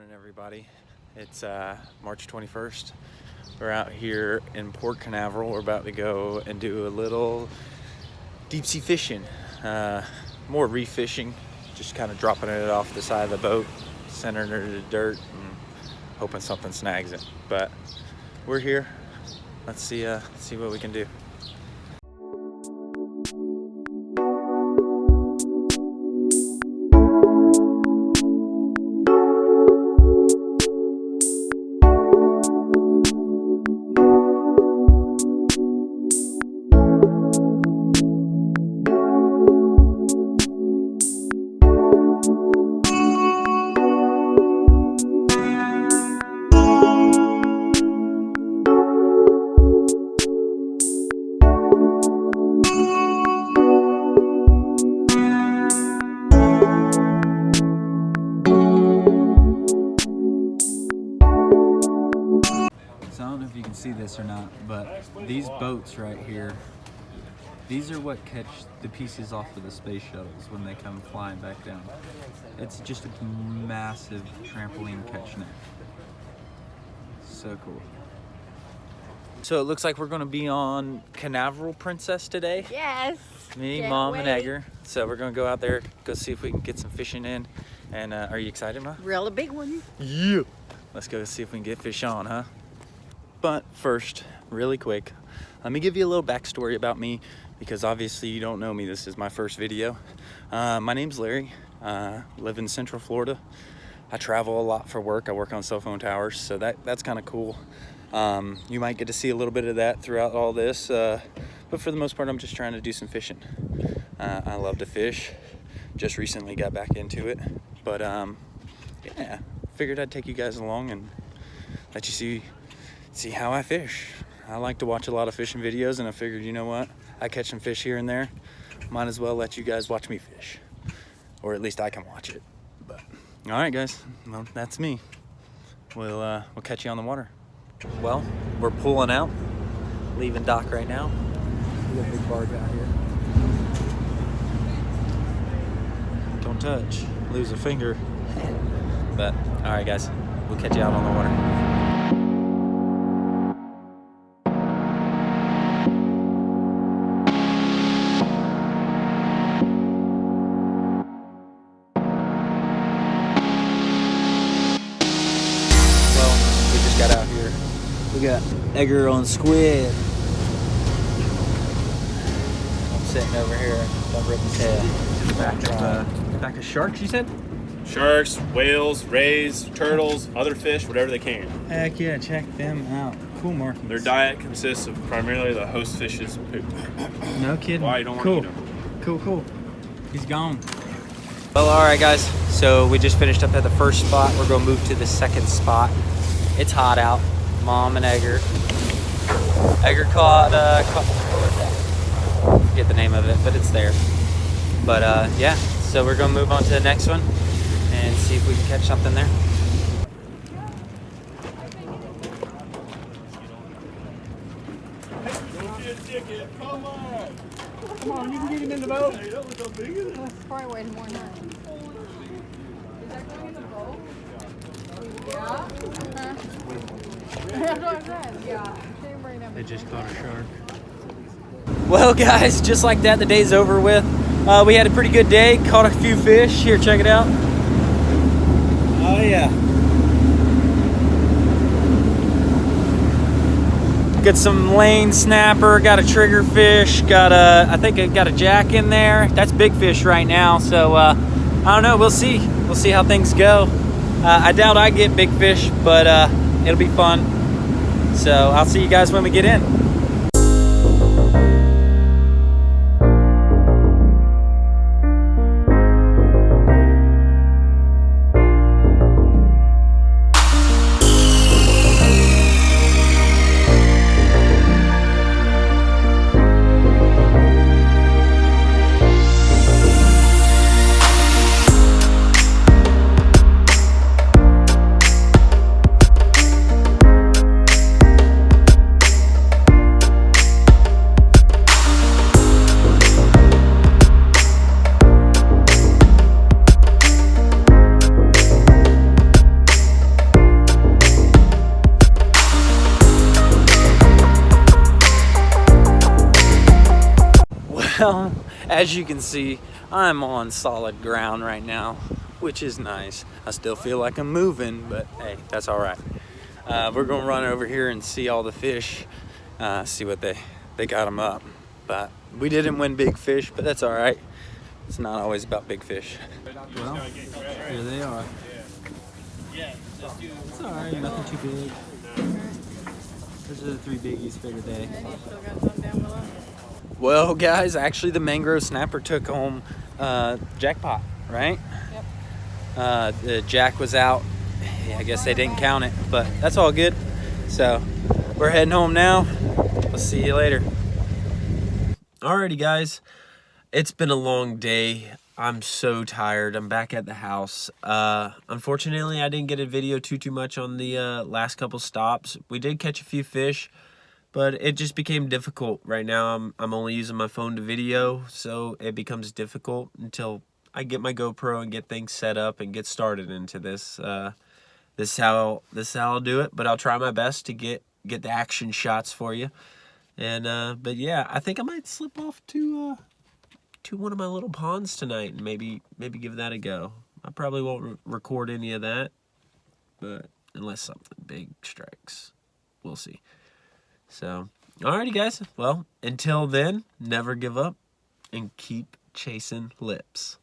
morning, everybody. It's March 21st. We're out here in Port Canaveral. We're about to go and do a little deep sea fishing, more reef fishing, just kind of dropping it off the side of the boat, centering it in the dirt, and hoping something snags it. But we're here. Let's see what we can do. I don't know if you can see this or not, but these boats right here, these are what catch the pieces off of the space shuttles when they come flying back down. It's just a massive trampoline catch net. So cool. So it looks like we're gonna be on Canaveral Princess today. Yes. Me, Mom, and Edgar. So we're gonna go out there, go see if we can get some fishing in. And are you excited, Ma? Really big one. Yeah. Let's go see if we can get fish on, huh? But first, really quick, let me give you a little backstory about me, because obviously you don't know me. This is my first video. My name's Larry. Live in Central Florida. I travel a lot for work. I work on cell phone towers, so that's kind of cool. You might get to see a little bit of that throughout all this, but for the most part, I'm just trying to do some fishing. I love to fish. Just recently got back into it, but yeah, figured I'd take you guys along and let you see how I fish. I like to watch a lot of fishing videos, and I figured, you know what? I catch some fish here and there. Might as well let you guys watch me fish, or at least I can watch it. But all right, guys. Well, that's me. We'll catch you on the water. Well, we're pulling out, leaving dock right now. We got a big barge out here. Don't touch, lose a finger. But all right, guys. We'll catch you out on the water. Got out here. We got Edgar on squid. I'm sitting over here. Don't rip his head. Back of sharks, you said? Sharks, whales, rays, turtles, other fish, whatever they can. Heck yeah, check them out. Cool markings. Their diet consists of primarily the host fish's poop. No kidding. Why you don't want to eat them. Cool. He's gone. Well, all right, guys. So we just finished up at the first spot. We're gonna move to the second spot. It's hot out. Mom and Edgar. Edgar caught I forget the name of it, but it's there. But yeah, so we're gonna move on to the next one and see if we can catch something there. Come on, you can get him in the boat. That's probably weighing more than that. Is that going in the boat? Yeah. That's what I said. Yeah. They just caught a shark. Well, guys, just like that, the day's over with. We had a pretty good day. Caught a few fish. Here, check it out. Oh yeah. Got some lane snapper. Got a trigger fish. I think I got a jack in there. That's big fish right now. So I don't know. We'll see. We'll see how things go. I doubt I get big fish, but it'll be fun. So I'll see you guys when we get in. Well, as you can see, I'm on solid ground right now, which is nice. I still feel like I'm moving, but hey, that's all right. We're gonna run over here and see all the fish, see what they got them up. But we didn't win big fish, but that's all right. It's not always about big fish. Well, here they are. It's all right, nothing too big. Those are the 3 biggies for today. Well, guys, actually the mangrove snapper took home jackpot, right? Yep. The jack was out. I guess they didn't count it, but that's all good. So we're heading home now. We'll see you later. Alrighty, guys. It's been a long day. I'm so tired. I'm back at the house. Unfortunately, I didn't get a video too much on the last couple stops. We did catch a few fish, but it just became difficult. Right now, I'm only using my phone to video, so it becomes difficult until I get my GoPro and get things set up and get started into this. This is how I'll do it, but I'll try my best to get the action shots for you. And but yeah, I think I might slip off to one of my little ponds tonight and maybe give that a go. I probably won't record any of that, but unless something big strikes, we'll see. So, alrighty, guys. Well, until then, never give up and keep chasing lips.